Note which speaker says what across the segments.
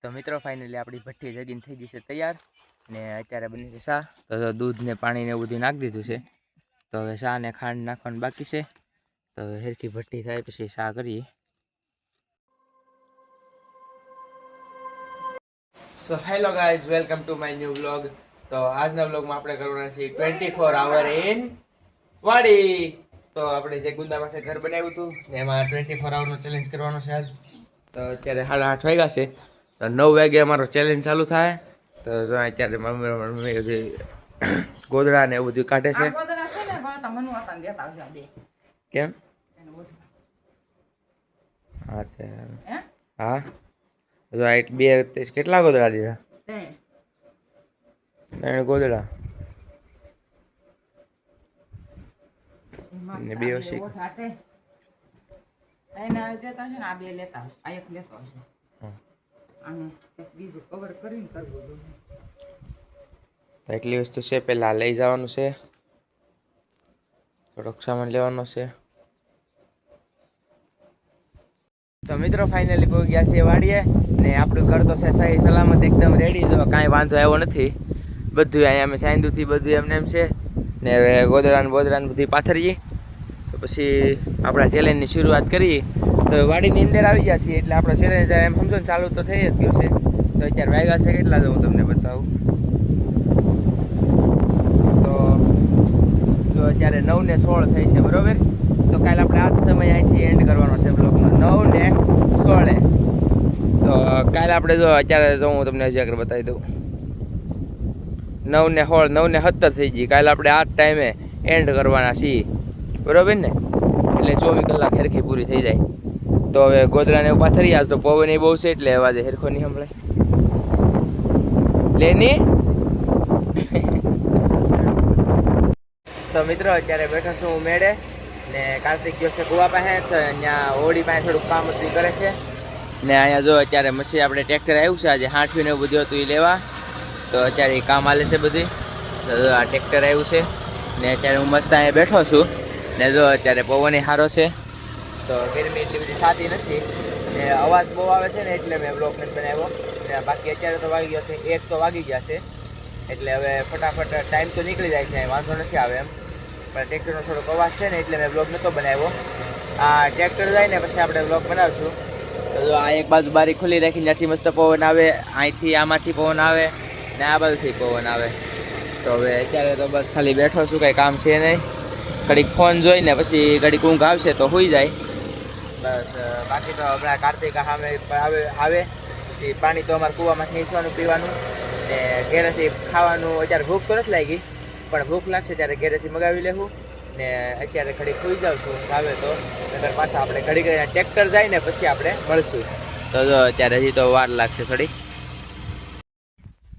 Speaker 1: તો મિત્રો ફાઇનલી આપણી ભઠ્ઠી જગીને થઈ ગઈ છે તૈયાર ને અત્યારે બની છે શા. તો દૂધ ને પાણી ને બધું નાખી દીધું છે. તો હવે શા ને ખાંડ નાખવાનું બાકી છે. તો હેરખી ભઠ્ઠી થાય પછી શા કરીએ. So hello guys, welcome to my new vlog. તો આજના વ્લોગમાં આપણે કરવાના છે 24 hour ઇન વાડી. તો આપણે જે ગુંદામાંથી ઘર બનાવ્યું હતું ને એમાં 24 hourનો ચેલેન્જ કરવાનો છે આજ. તો અત્યારે 8:30 વાગ્યા છે. તો 9 વાગે અમારો ચેલેન્જ ચાલુ થાય. તો જો અત્યારે મમ્મી ગોદડા ને એવું બધું કાઢે છે. કેમ? હા જો આ બે કેટલા ગોદડા દીધા? 3 ગોદડા ને 2 ઓછી. એટલી વસ્તુ છે, પેલા લઈ જવાનું છે, થોડોક સામાન લેવાનો છે. તો મિત્રો ફાઇનલી પહોંચી ગયા છે વાડીએ ને આપણું ઘર તો છે સહી સલામત એકદમ રેડી. જો કાંઈ વાંધો આવ્યો નથી. બધું અહીંયા અમે સાંદુથી બધું એમને એમ છે ને હવે ગોદડાને બોદડાને બધી પાથરીએ તો પછી આપણા ચેલેન્જની શરૂઆત કરીએ. તો વાડીની અંદર આવી ગયા છીએ એટલે આપણો ચેલેન્જ એમ સમજો ને ચાલુ તો થઈ જ ગયો છે. તો અત્યારે વાગ્યા છે કેટલા તો હું તમને બતાવું. તો જો અત્યારે 9:16 થઈ છે, બરોબર. તો કાલે આપણે આ જ સમય અહીંથી એન્ડ કરવાનો છે બ્લોગનો, 9:16. તો કાલે આપણે જો અત્યારે જો હું તમને હજી આગળ બતાવી દઉં, 9:16 9:17 થઈ ગઈ. કાલે આપણે આ જ ટાઈમે એન્ડ કરવાના છીએ, બરોબર ને. એટલે 24 કલાક હેરખી પૂરી થઈ જાય. તો હવે ગોદડાને એવું પાથરી આજ તો પવન એ બહુ છે એટલે અવાજે હેરખો નહીં સંભળાય. લેની તો મિત્રો અત્યારે બેઠો છું હું મેળે ને કાર્તિક ગયો છે કુવા પાસે. તો અહીંયા હોળી પાસે થોડુંક કામ બધું કરે છે ને અહીંયા જો અત્યારે મશીન આપણે ટ્રેક્ટર આવ્યું છે આજે હાંઠવીને એવું બધું હતું એ લેવા. તો અત્યારે એ કામ હાલે છે બધું. તો આ ટ્રેક્ટર આવ્યું છે ને અત્યારે હું મસ્ત અહીંયા બેઠો છું ને જો અત્યારે પવન સારો છે. તો ગરમી એટલી બધી થતી નથી ને અવાજ બહુ આવે છે ને એટલે મેં બ્લોગ નથી બનાવ્યો. ને બાકી અત્યારે તો વાગી ગયો છે 1 તો વાગી ગયા છે એટલે હવે ફટાફટ ટાઈમ તો નીકળી જાય છે, વાંધો નથી આવે એમ. પણ ટ્રેક્ટરનો થોડોક અવાજ છે ને એટલે મેં બ્લોગ નહોતો બનાવ્યો. આ ટ્રેક્ટર જાય ને પછી આપણે બ્લોગ બનાવશું. તો જો આ એક બાજુ બારી ખુલ્લી રાખીને ત્યાંથી મસ્ત પવન આવે, અહીંથી આમાંથી પવન આવે ને આ બાજુથી પવન આવે. તો હવે અત્યારે તો બસ ખાલી બેઠો છું, કંઈ કામ છે નહીં. ઘડીક ફોન જોઈને પછી ઘડીક ઊંઘ આવશે તો હોઈ જાય બસ. બાકી તો હમણાં કાર્તિક સામે આવે પછી પાણી તો અમારે કૂવામાંથી નીચવાનું પીવાનું ને ઘેરેથી ખાવાનું. અત્યારે ભૂખ તો નથી લાગી પણ ભૂખ લાગશે ત્યારે ઘેરેથી મગાવી લેવું ને અત્યારે ઘડીક ખોઈ જાઉં છું આવે તો. નગર પાછા આપણે ઘડી ઘડી ટ્રેક્ટર જાય ને પછી આપણે મળશું. તો જો અત્યારે હજી તો વાર લાગશે થોડી.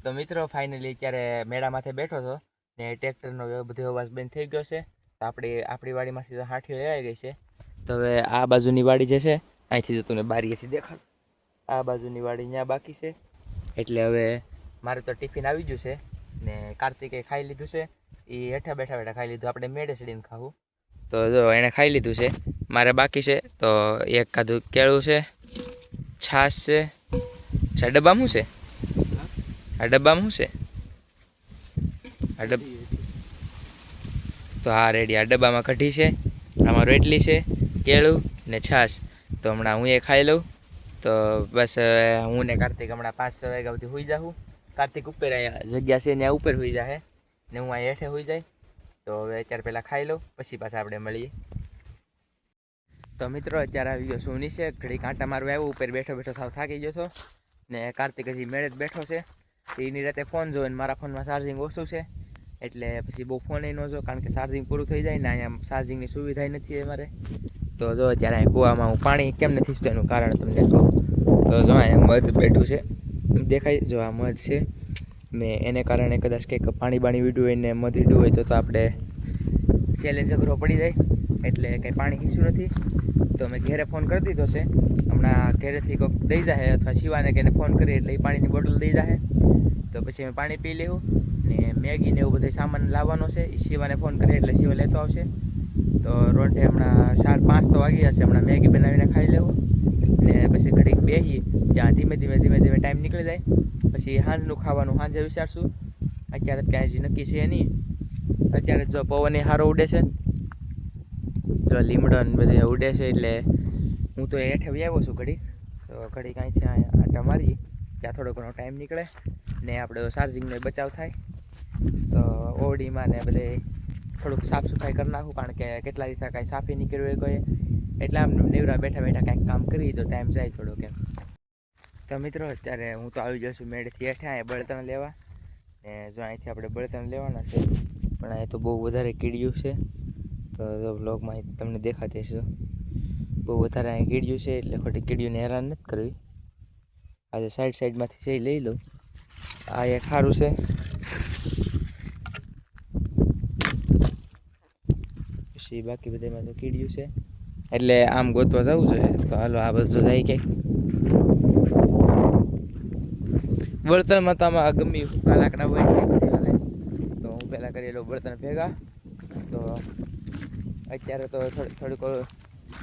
Speaker 1: તો મિત્રો ફાઇનલી અત્યારે મેળામાંથી બેઠો હતો ને ટ્રેક્ટરનો બધો અવાજ બંધ થઈ ગયો છે. તો આપણી વાડીમાંથી તો હાંઠીઓ લેવાઈ ગઈ છે. તો હવે આ બાજુની વાડી જે છે અહીંથી જતું ને બારીએથી દેખાડ, આ બાજુની વાડી ત્યાં બાકી છે. એટલે હવે મારે તો ટિફિન આવી ગયું છે ને કાર્તિકે ખાઈ લીધું છે. એ હેઠા બેઠા ખાઈ લીધું, આપણે મેળે ચડીને ખાવું. તો જો એણે ખાઈ લીધું છે, મારે બાકી છે. તો એક ખાધું કેળું છે, છાશ છે. આ ડબ્બામાં શું છે? આ ડબ્બામાં શું છે? આ તો હા રેડી, આ ડબ્બામાં કઢી છે, આમાં રોટલી છે, કેળું ને છાશ. તો હમણાં હું એ ખાઈ લઉં. તો બસ હું ને કાર્તિક હમણાં 5-6 વાગ્યા સુધી હોઈ જાઉં. કાર્તિક ઉપર અહીંયા જગ્યા છે ત્યાં ઉપર હોઈ જાય ને હું અહીંયા હેઠે હોઈ જાય. તો હવે અત્યારે પહેલાં ખાઈ લઉં પછી પાછા આપણે મળીએ. તો મિત્રો અત્યારે આવી ગયો છું નીચે, ઘડી કાંટા મારવા આવ્યો. ઉપર બેઠો બેઠો થાવ થાકી ગયો હતો ને કાર્તિક હજી મેળે જ બેઠો છે. એની રાતે ફોન જોઈને મારા ફોનમાં ચાર્જિંગ ઓછું છે એટલે પછી બહુ ફોન ન જો, કારણ કે ચાર્જિંગ પૂરું થઈ જાય ને અહીંયા ચાર્જિંગની સુવિધા નથી અમારે. તો જો અત્યારે અહીં કૂવામાં હું પાણી કેમ નથી ઈચ્છતો એનું કારણ તમને કહું. તો જો અહીંયા મધ બેઠું છે દેખાય, જો આ મધ છે ને એને કારણે કદાચ કંઈક પાણી વીડ્યું હોય ને મધ વીડ્યું હોય તો આપણે ચેલેન્જ અઘરો પડી જાય. એટલે કંઈ પાણી ઈચ્છું નથી. તો મેં ઘેરે ફોન કરી દીધો છે, હમણાં ઘેરેથી કોઈક દઈ જાય અથવા શિવાને કે એને ફોન કરી એટલે એ પાણીની બોટલ દઈ જાય. તો પછી અમે પાણી પી લેવું ને મેગી ને એવું બધું સામાન લાવવાનો છે. એ શિવાને ફોન કરીએ એટલે શિવા લેતો આવશે. તો રોટે હમણાં 4-5 તો વાગી જશે. હમણાં મેગી બનાવીને ખાઈ લેવું ને પછી ઘડીક બેસી ત્યાં ધીમે ધીમે ટાઈમ નીકળી જાય. પછી સાંજનું ખાવાનું સાંજે વિચારશું. અત્યારે ક્યાંય હજી નક્કી છે નહીં. અત્યારે જો પવન સારો ઉડે છે, જો લીમડો ને બધે ઉડે છે, એટલે હું તો હેઠે આવ્યો છું ઘડીક. તો ઘડીક અહીંથી આટા મારીએ ત્યાં થોડો ઘણો ટાઈમ નીકળે ને આપણે ચાર્જિંગનો બચાવ થાય. તો ઓરડીમાં ને બધે થોડુંક સાફ સફાઈ કરી નાખું, કારણ કે કેટલા દિવસ કાંઈ સાફી નીકળ્યું હોય કોઈ, એટલે આમ નેવરા બેઠા કાંઈક કામ કરી તો ટાઈમ જાય થોડોક એમ. તો મિત્રો અત્યારે હું તો આવી ગયો છું મેળેથી હેઠે અહીંયા બળતણ લેવા. ને જો અહીંથી આપણે બળતણ લેવાના છે, પણ અહીં તો બહુ વધારે કીડ્યું છે. તો બ્લોગમાં તમને દેખાતી હશે, બહુ વધારે અહીં કીડ્યું છે, એટલે ખોટી કીડીઓને હેરાન નથી કરવી. આજે સાઈડમાંથી જઈ લઈ લઉં. આ એક સારું છે. પછી બાકી બધામાં તો કીડ્યું છે, એટલે આમ ગોતવા જવું જોઈએ. તો હાલો આ બધું જાય ક્યાંક. બળતણમાં તો આમાં ગમે સૂકા લાકડા હોય તો હું પહેલાં કરી લઉં બળતણ ભેગા. તો અત્યારે તો થોડીક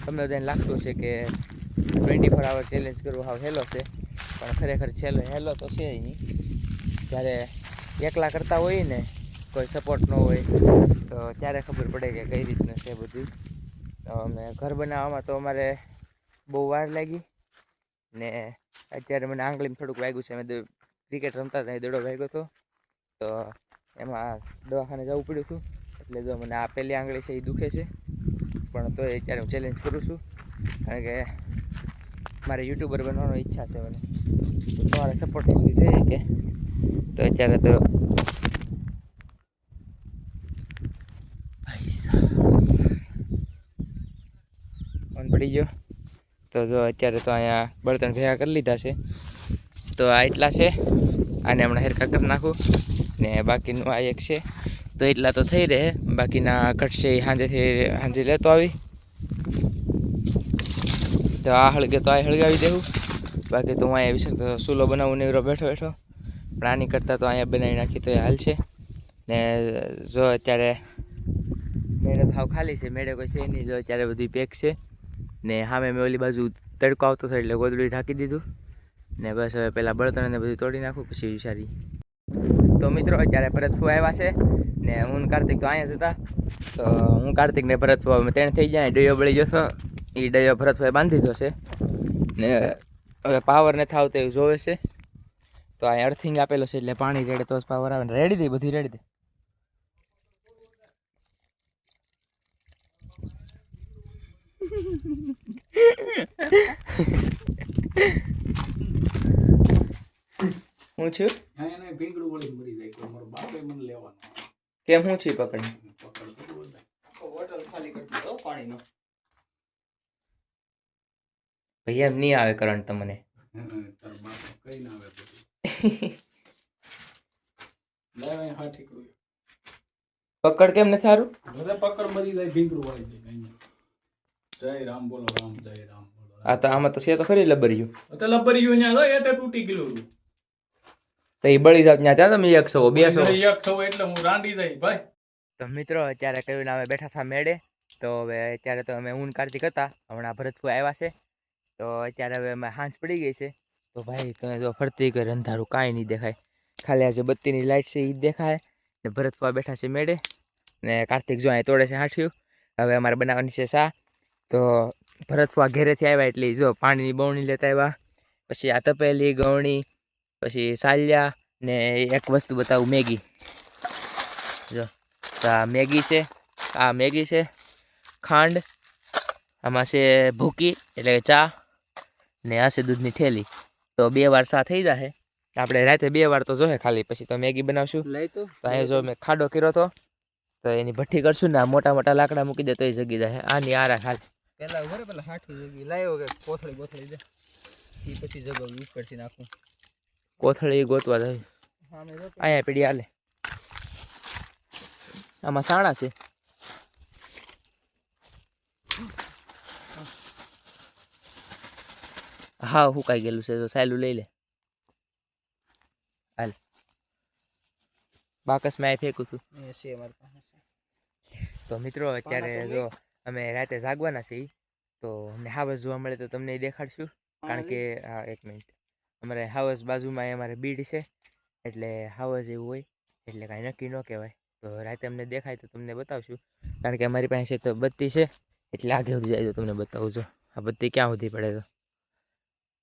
Speaker 1: તમને બધાને લાગતું છે કે 24 hour ચેલેન્જ કરવું હાવ હેલો છે, પણ ખરેખર હેલો તો છે નહીં. જ્યારે એકલા કરતા હોય ને, કોઈ સપોર્ટ ન હોય, તો ત્યારે ખબર પડે કે કઈ રીતનું છે બધું. તો અમે ઘર બનાવવામાં તો અમારે બહુ વાર લાગી ને અત્યારે મને આંગળીમાં થોડુંક વાગ્યું છે. મેં ક્રિકેટ રમતા હતા, દડો વાગ્યો હતો, તો એમાં દવાખાને જવું પડ્યું હતું. એટલે જો મને આ પહેલી આંગળી છે એ દુખે છે, પણ તો અત્યારે હું ચેલેન્જ કરું છું, કારણ કે મારે યુટ્યુબર બનવાની ઈચ્છા છે મને. તો તમારા સપોર્ટ લીધી છે કે તો અત્યારે તો ફોન પડી ગયો. તો જો અત્યારે તો અહીંયા બળતણ ભેગા કરી લીધા છે. તો આ એટલા છે, આને હમણાં હેરકા કરી નાખું ને બાકીનું આ એક છે. તો એટલા તો થઈ રહે, બાકીના ઘટશે એ સાંજે લેતો આવી. તો આ હળગે તો આ હળગાવી દેવું. બાકી તો હું અહીંયા વિશે તો ચૂલો બનાવું નેવરો બેઠો પણ આની કરતાં તો અહીંયા બનાવી નાખી તો એ હાલ છે. ને જો અત્યારે મેળે ભાવ ખાલી છે, મેળે કોઈ છે નહીં. જો અત્યારે બધી પેક છે ને સામે મેં ઓલી બાજુ તડકો આવતો થાય એટલે ગોદડું ઢાંકી દીધું ને બસ હવે પહેલાં બળતણને બધું તોડી નાખું પછી વિચારી. તો મિત્રો અત્યારે ભરતફુઆ આવ્યા છે ને હું કાર્તિક તો અહીંયા જ હતા. તો હું કાર્તિક ને ભરતફુઆ અમે ત્રણ થઈ જાય. ડયો બળી જશો, એ ડયો ભરતફુઆએ બાંધી દીધો છે ને હવે પાવર નથી આવતો એવું જોવે છે. તો અહીં અર્થિંગ આપેલો છે, એટલે પાણી રેડે તો જ પાવર આવે ને. રેડી દે બધી રેડી દે. હું છું કેમ હું છું પકડ બોટલ ખાલી કરી દો પાણીનો. ભાઈ એમ નહીં આવે કરંટ તમને. પકડ કેમ નથી સારું? પકડ મરી જાય, ભીંગડું વાળી જાય. જય રામ બોલો, રામ જય રામ બોલો. આ તો આમાં તો છે તો ખરી લબરિયું. તો લબરિયું ન્યા તો એટલે તૂટી ગયેલું. તો એ બળી જાવ ત્યાં ત્યાં તમે 100 200 એટલે હું રાંડી દઈ ભાઈ. તો મિત્રો અત્યારે કયું નામે બેઠા હતા મેળે. તો હવે અત્યારે તો અમે ઊન કાર્તિક હતા, હમણાં ભરતફુઆ આવ્યા છે. તો અત્યારે હવે અમે સાંજ પડી ગઈ છે. તો ભાઈ તમે જો ફરતી કરી અંધારું કાંઈ નહીં દેખાય, ખાલી આજે બત્તીની લાઇટ છે એ જ દેખાય. ને ભરતફુઆ બેઠા છે મેળે ને કાર્તિક જો અહીં તોડે છે હાંઠિયું. હવે અમારે બનાવવાની છે શા. તો ભરતફુઆ ઘેરેથી આવ્યા એટલે જો પાણીની બવણી લેતા આવ્યા. પછી આ તપેલી ગવણી, પછી સાલિયા ને એક વસ્તુ બતાવું, મેગી. જો આ મેગી છે, આ મેગી છે, ખાંડ, આમાં છે ભૂકી એટલે કે ચા, ને આ છે દૂધની થેલી. તો 2 વાર ચા થઈ જશે. આપણે રાતે 2 વાર તો જોઈએ ખાલી, પછી તો મેગી બનાવશું. તો અહીંયા જો મેં ખાડો કર્યો હતો, તો એની ભઠ્ઠી કરશું ને આ મોટા મોટા લાકડા મૂકી દે તો એ જગી જાય. આની આરા ખાલી પેલા ઘરે પેલા હાઠી જગી લાવ્યો કે કોથળી દે એ પછી જગવી ઉપરથી નાખું. કોથળી ગોતવા જાય અહીંયા પીડી હાલે. આમાં સાણા છે. હા હુકાઈ ગયેલું છે, તો સાયલું લઈ લે હાલ. બાકસમાં આ ફેંકું છું. તો મિત્રો અત્યારે જો અમે રાતે જાગવાના છીએ, તો અમને હાવસ જોવા મળે તો તમને દેખાડશું. કારણ કે હા 1 મિનિટ, અમારે હાવસ બાજુમાં અમારે બીડ છે, એટલે હાવસ એવું હોય એટલે કાંઈ નક્કી ન કહેવાય. તો રાતે અમને દેખાય તો તમને બતાવશું, કારણ કે અમારી પાસે તો બત્તી છે, એટલે આગે સુધી જાય તો તમને બતાવું છું. આ બત્તી ક્યાં સુધી પડે તો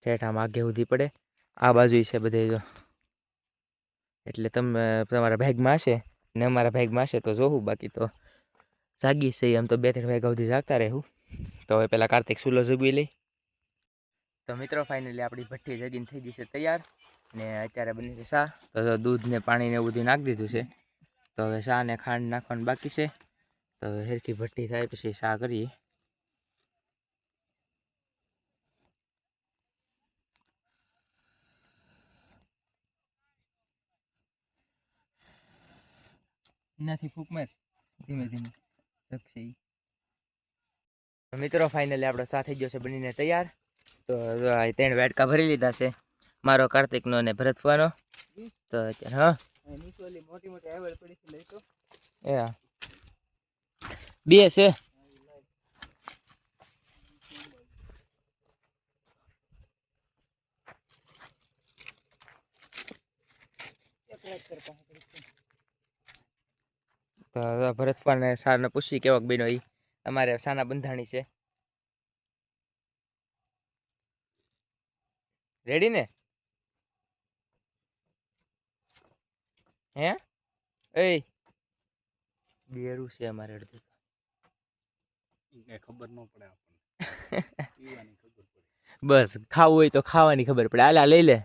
Speaker 1: ઠેઠ આમ આગે સુધી પડે, આ બાજુ છે બધે જો, એટલે તમે તમારા ભાગમાં હશે ને અમારા ભાગમાં હશે તો જોવું, બાકી તો જાગી છે આમ તો 2-3 વાગ્યા સુધી જાગતા રહેવું. તો હવે પેલા કાર્તિક સુલો જગવી લઈ. તો મિત્રો ફાઇનલી આપણી ભઠ્ઠી જગીને થઈ ગઈ છે તૈયાર, ને અત્યારે બની છે શા. તો દૂધ ને પાણી ને એવું બધું નાખી દીધું છે, તો હવે શા ને ખાંડ નાખવાનું બાકી છે. તો હેરખી ભઠ્ઠી થાય પછી શા કરીએ. એનાથી ફૂંક માર ધીમે ધીમે શકશે. મિત્રો ફાઇનલી આપણો શા થઈ ગયો છે બનીને તૈયાર. તો 3 વાટકા ભરી લીધા છે, મારો કાર્તિકનો અને ભરતવાનો. તો હા મોટી મોટી આવડ પડી છે, લઈ તો એ 2 છે. તો ભરતપાને સારને પૂછી કેવાક બેનો ઈ અમારે સાના બંધાણી છે. રેડી ને હે એ બેરું છે અમારે અડધું ખબર ન પડે આપણને બસ ખાવું હોય તો ખાવાની ખબર પડે. આલા લઈ લે.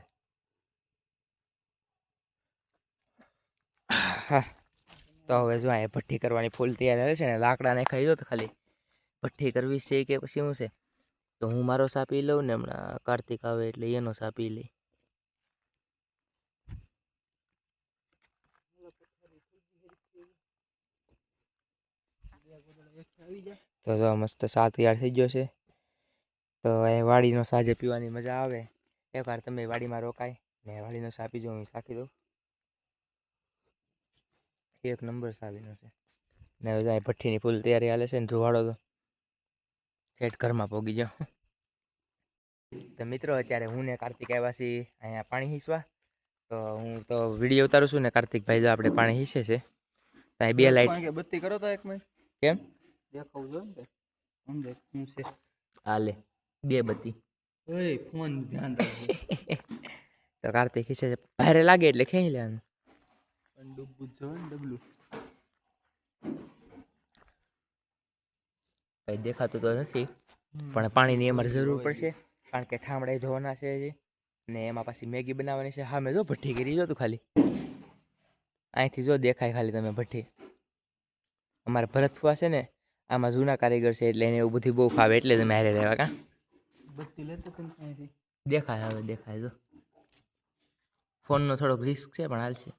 Speaker 1: હા તો હવે જો અહીંયા ભઠ્ઠી કરવાની ફૂલ તૈયાર આવે છે ને, લાકડા ને ખાઈ દો તો ખાલી ભઠ્ઠી કરવી છે કે પછી શું છે. તો હું મારો સા પી લઉં ને, હમણાં કાર્તિક આવે એટલે એનો સા પી લઈ. તો જો મસ્ત સા તૈયાર થઈ ગયો છે. તો એ વાડીનો સા જે પીવાની મજા આવે, એકવાર તમે વાડીમાં રોકાય ને વાડીનો સા પીજો. હું સાખી દઉં, 1 નંબર સાવીનો છે. ને હવે ભઠ્ઠીની ફૂલ તૈયારી હાલે છે ને, ધુવાડો તો ઠેઠ ઘરમાં પોગી જાઓ. તો મિત્રો અત્યારે હું ને કાર્તિક આવ્યા છીએ અહીંયા પાણી હીસવા. તો હું તો વિડીયો ઉતારું છું ને, કાર્તિકભાઈ જો આપણે પાણી હીસે છે. ત્યાં 2 લાઈટ બત્તી કરો તો 1 મિનિટ કેમ દેખાવું જોઈએ ને હું દેખ હું છે હાલે 2 બત્તી ઓય ફોન ધ્યાન રાખજો. તો કાર્તિક હીસે છે, ભારે લાગે એટલે ખેંચી લેવાનું. ડબ્બુ જો ને ડબલું કઈ દેખાતું તો નથી, પણ પાણીની અમારે જરૂર પડશે, કારણ કે ઠામડા ધોવાના છે હજી, ને એમાં પાછી મેગી બનાવવાની છે. હા મેં જો ભઠ્ઠી કરી જો તું ખાલી અહીંથી જો દેખાય ખાલી તમે ભઠ્ઠી. અમારે ભરત ફુવા છે ને આમાં જૂના કારીગર છે, એટલે એને એવું બધું બહુ ફાવે, એટલે તમે હારે રહેવા કા દેખાય. હવે દેખાય જો ફોનનો થોડોક રિસ્ક છે પણ હાલ છે.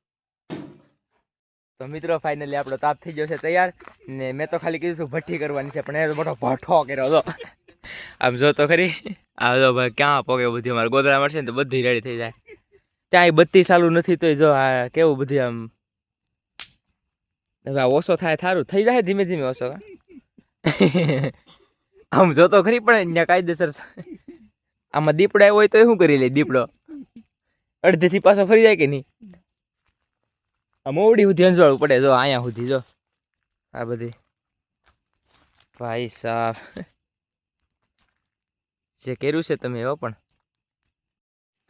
Speaker 1: તો મિત્રો ફાઇનલી આપણો તાપ થઈ ગયો છે તૈયાર, ને મેં તો ખાલી કીધું ભઠ્ઠી કરવાની છે, પણ એ મોટો ભઠ્ઠો કર્યો હતો. આમ જો તો ખરી, આ જો ભાઈ ક્યાં પોગે બધી અમારે ગોદડા મળશે ને તો બધી રેડી થઈ જાય. ત્યાં બત્તી ચાલુ નથી તોય જો આ કેવું બધું આમ. હવે ઓછો થાય થારું થઈ જાય ધીમે ધીમે ઓછો. આમ જોતો ખરી પણ અહીંયા કાયદેસર આમાં દીપડો આવ્યો હોય તો શું કરી લે દીપડો, અડધેથી પાછો ફરી જાય કે નહીં. આ મોવડી સુધી અંજવાળું પડે જો અહીંયા સુધી જો આ બધી ભાઈ સાહેબ જે કર્યું છે તમે એવો. પણ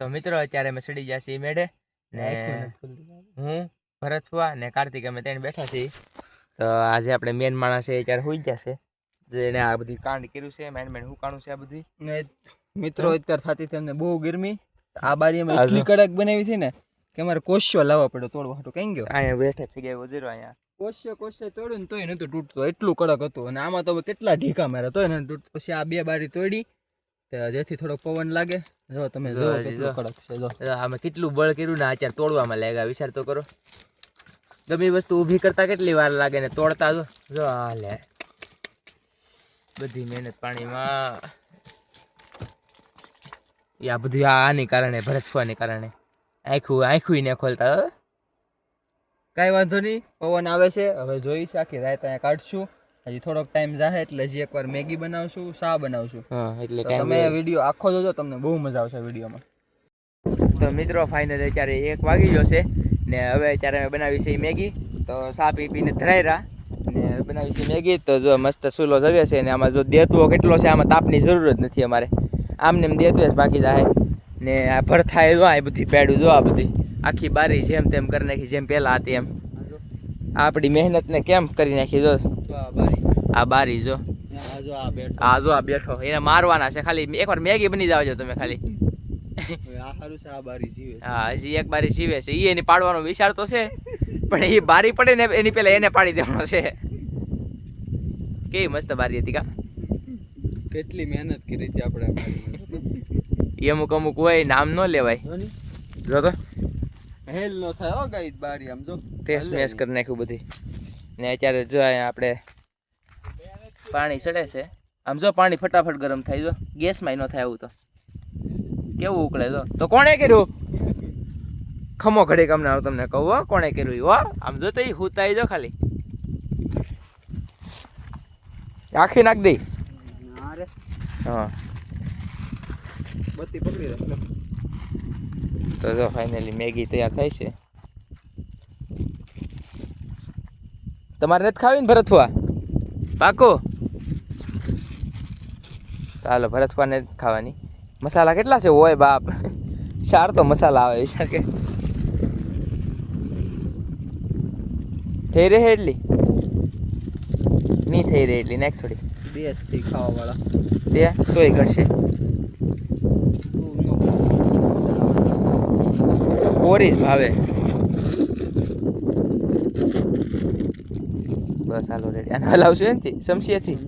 Speaker 1: તો મિત્રો અત્યારે અમે ચડી ગયા છીએ મેળે, ને હું ભરત ફુવા ને કાર્તિક અમે ત્યાં બેઠા છીએ. તો આજે આપણે મેન માણસ છે અત્યારે હોઈ ગયા છે, જેને આ બધી કાંડ કર્યું છે, મેન હુકાણું છે આ બધી. મિત્રો અત્યારે થતી હતી અમને બહુ ગરમી, આ બારી અમે એટલી કડક બનાવી હતી ને કે અમારે કોશિયો લાવવા પડ્યો તોડવા હાટું. કઈ ગયો અહીંયા બેઠે ફિગાય વજીરો અહીંયા કોશિયો તોડ્યું ને તોય નતું તૂટતું, એટલું કડક હતું. અને આમાં તો કેટલા ઢીકા માર્યા તોય નથી તૂટતું. પછી આ 2 બારી તોડી જેથી થોડોક પવન લાગે. જો તમે જો કેટલું કડક છે. જો આમાં કેટલું બળ કર્યું ને અત્યારે તોડવામાં લાગ્યા, વિચાર તો કરો. ગમે વસ્તુ ઊભી કરતા કેટલી વાર લાગે ને તોડતા જો હાલે બધી મહેનત પાણીમાં. આ બધું આની કારણે ભરત ફુવાને કારણે આખું ને ખોલતા. કાંઈ વાંધો નહીં, પવન આવે છે હવે જોઈ છે આખી રાત અહીંયા કાઢશું.
Speaker 2: હજી થોડોક ટાઈમ જાય એટલે હજી એકવાર મેગી બનાવશું, શા બનાવશું.
Speaker 1: હા એટલે
Speaker 2: તો
Speaker 1: ટાઈમ
Speaker 2: તમે વિડીયો આખો જોજો, તમને બહુ મજા આવશે વિડીયોમાં.
Speaker 1: તો મિત્રો ફાઇનલી અત્યારે 1 વાગી ગયો છે ને હવે અત્યારે અમે બનાવી છે મેગી. તો સા પી પીને ધરાયરા ને બનાવી છે મેગી. તો જો મસ્ત સૂલો જગે છે ને આમાં જો દેતવો કેટલો છે, આમાં તાપની જરૂર જ નથી અમારે, આમને એમ દેતવે જ બાકી જાય. ને આ ભરથાય જો આ બધી પેડું જો, આ બધી આખી બારી જેમ તેમ કરી નાખી, જેમ પહેલાં હતી એમ. આપણી મહેનતને કેમ કરી નાખી જો આ બારી જો. આ જો આ બેઠો, એને મારવાના છે ખાલી, એકવાર મેગી બની જાવ છો તમે ખાલી. હા હજી એક બારી જીવે છે, એ એની પાડવાનો વિચાર તો છે, પણ એ બારી પડે ને એની પેલા એને પાડી દેવાનો છે. કેવી મસ્ત બારી હતી કા,
Speaker 2: કેટલી મહેનત કરી હતી આપણે.
Speaker 1: અમુક અમુક હોય નામ ન લેવાય. જો તો
Speaker 2: હેલ નો થાય હો ગાઈસ, બારી આમ જો
Speaker 1: ટેસ્ટ મેસ કરી નાખ્યું બધી. ને અત્યારે જો અહીંયા આપણે પાણી ચડે છે, આમ જો પાણી ફટાફટ ગરમ થાય, જો ગેસમાં ન થાય આવું. તો કેવું ઉકળે તો કોણે કર્યું ખમો ઘડી તમને તમને કહું હો કોણે કર્યું હો. આમ જો તો એ હુતાઈ જો ખાલી આખી નાખ દઈ. હા
Speaker 2: બત્તી પકડી રાખો.
Speaker 1: તો જો ફાઇનલી મેગી તૈયાર થાય છે. તમારે નથી ખાવી ને ભરથવા પાકો? તો હાલો ભરથવાને જ ખાવાની. મસાલા કેટલા છે હોય બાપ, 4 તો મસાલા આવે છે કે થઈ રહે એટલી નહીં થઈ રહી એટલી નાખ થોડી.
Speaker 2: 2 છે ખાવા વાળા
Speaker 1: તે તોય ઘટશે. ઓરી જ ભાવે. બસ હાલો રેડી. અને હલાવશું એનથી સમસીએથી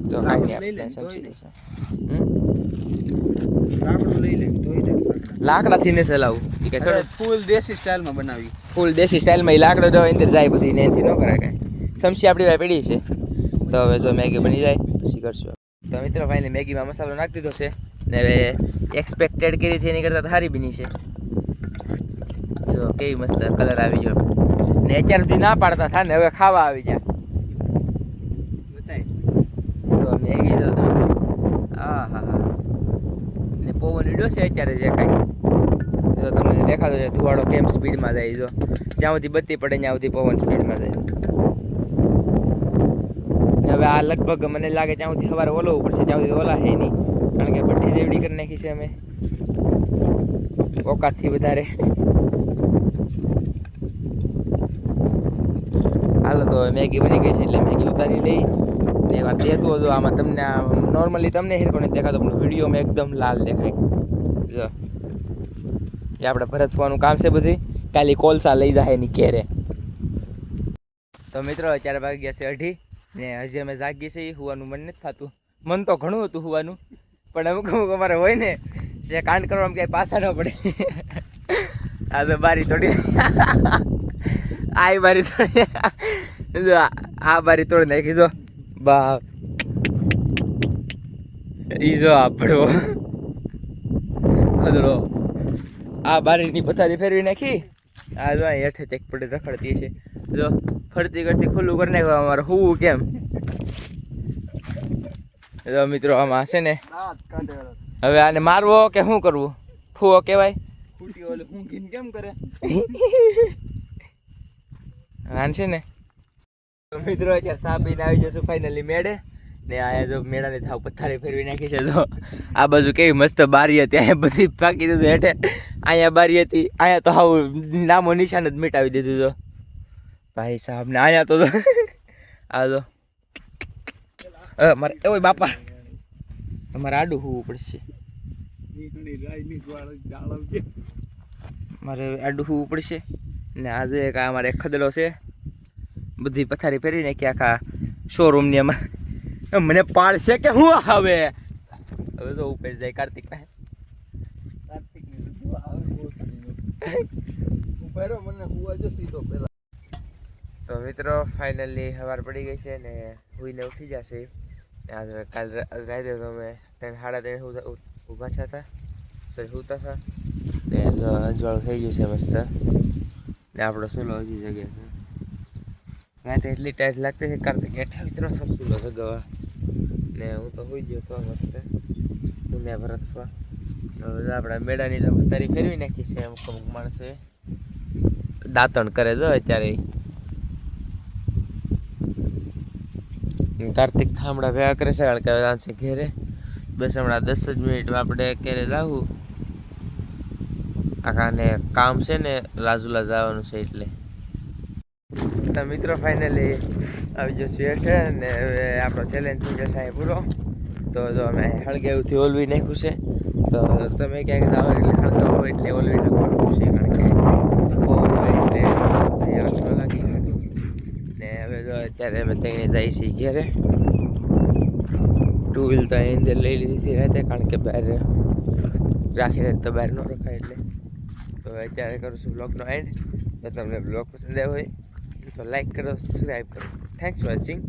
Speaker 1: તો ખાઈ આપણે સમસી લઈશું. લાકડાથી નથી હલાવવું કે
Speaker 2: ફૂલ દેશી સ્ટાઇલમાં બનાવી.
Speaker 1: ફૂલ દેશી સ્ટાઇલમાં એ લાકડો જો અંદર જાય બધી ને એનથી ન કરાય કાંઈ. સમસી આપણી ભાઈ પડી છે. તો હવે જો મેગી બની જાય પછી કરશું. તો મિત્રો ફાઇનલી મેગીમાં મસાલો નાખી દીધો છે ને હવે એક્સપેક્ટેડ કરી હતી એની કરતાં સારી બની છે. જો કેવી મસ્ત કલર આવી ગયો ને અત્યાર સુધી ના પાડતા થાય ને હવે ખાવા આવી ગયા. બતાય તો મેગી જો હા હા હા ને પવન ઈડ્યો છે અત્યારે જે કાંઈ જો તમને દેખાતો છે ધુવાડો કેમ સ્પીડમાં જાય. જો જ્યાં સુધી બત્તી પડે ત્યાં સુધી પવન સ્પીડમાં જાય. હવે આ લગભગ મને લાગે ત્યાં સુધી સવારે ઓલવું પડશે, ત્યાં સુધી ઓલા હે નહીં, કારણ કે ભઠ્ઠી જેવડી કરી નાખી છે અમે ઓકાતથી વધારે. હાલો તો મેગી બની ગઈ છે એટલે મેગી ઉતારી લઈ ને એક વાર દેતું હતું. આમાં તમને નોર્મલી તમને હેરકો નથી દેખાતો પણ વિડીયોમાં એકદમ લાલ દેખાય. જો એ આપણે ભરતવાનું કામ છે બધી, કાલી કોલસા લઈ જાય એની ઘેરે. તો મિત્રો અત્યારે વાગી ગયા છે 2:30 ને હજી અમે જાગીએ છીએ. હુવાનું મન નથી થતું. મન તો ઘણું હતું હુવાનું, પણ અમુક અમુક અમારે હોય ને જે કાંડ કરવામાં ક્યાંય પાછા ન પડે. આ તો બારી તોડી આ બારી તોડી આ બારી તોડી નાખી. જો બા ઈ જો આ ભડવો ખદડો આ બારીની પથારી ફેરવી નાખી. આ જો હેઠે એક પડે રખડતી છે. જો ફરતી કરતી ખુલ્લું કરી નાખવા અમારે હું કેમ. જો મિત્રો આમાં છે ને હવે આને મારવો કે શું કરવું? ફૂવો કહેવાય
Speaker 2: કેમ કરે
Speaker 1: આન છે ને. તો મિત્રો અત્યારે સા પીને આવી જશું ફાઇનલી મેળે ને અહીંયા જો મેળાની થાવ પથારી ફેરવી નાખી છે. જો આ બાજુ કેવી મસ્ત બારી હતી, અહીંયા બધી પાકી દીધું હેઠે. અહીંયા બારી હતી, અહીંયા તો હાવ નામો નિશાન જ મિટાવી દીધું. જો ભાઈ સાહેબ ને અહીંયા તો આ જો મારે ઓય બાપા અમારે આડું હોવું પડશે. મારે આડું હોવું પડશે ને આજે એક અમારે એક ખદડો છે, બધી પથારી ફેરવી નાખી આખા શોરૂમની. અમારે મને પાડશે કે હું હવે હવે જો ઉપર જાય કાર્તિક પાસે. તો મિત્રો ફાઇનલી સવાર પડી ગઈ છે ને હુઈને ઉઠી જશે. કાલ રાતે તો અમે 3:30 ઊભા હતા, સૂતા હતા ને અજવાળું થઈ ગયું છે મસ્ત ને આપણો સૂલો હજી જગ્યા છે. રાતે એટલી ટાઈટ લાગતી હતી કાર્તિક હેઠળ મિત્રો સપીલો સગવા ને હું તો હોઈ ગયો તો મસ્ત દુનિયા ભરતવા હવે આપણા મેળાની તો તારી ફેરવી નાખી છે અમુક અમુક માણસોએ દાંતણ કરે જો અત્યારે કાર્તિક થાંભળા ભેગા કરે છે કારણ કે હવે છે ઘેરે બસ હમણાં 10 જ મિનિટમાં આપણે ઘેરે જાવું આખાને કામ છે ને રાજુલા જવાનું છે એટલે તો મિત્રો ફાઇનલી આવી જશે હેઠે ને હવે આપણો ચેલેન્જ થઈ જશે અહીં પૂરો તો જો અમે હળગેવથી ઓલવી નાખ્યું છે તો તમે ક્યાંક જાઓ એટલે હળગા હોય એટલે ઓલવી નાખવાનું છે કારણ કે બહુ હોય એટલે આગ ન લાગી ને હવે જો અત્યારે અમે ત્યાં જઈએ છીએ ઘેરે 2 વ્હીલ તો અહીં અંદર લઈ લીધી રાતે કારણ કે બહાર રાખીને તો બહાર ન રખાય એટલે તો અત્યારે કરું છું બ્લોગનો એન્ડ જો તમને બ્લોગ પસંદ આવ્યો હોય તો લાઈક કરો સબસ્ક્રાઈબ કરો થેન્ક્સ ફોર વોચિંગ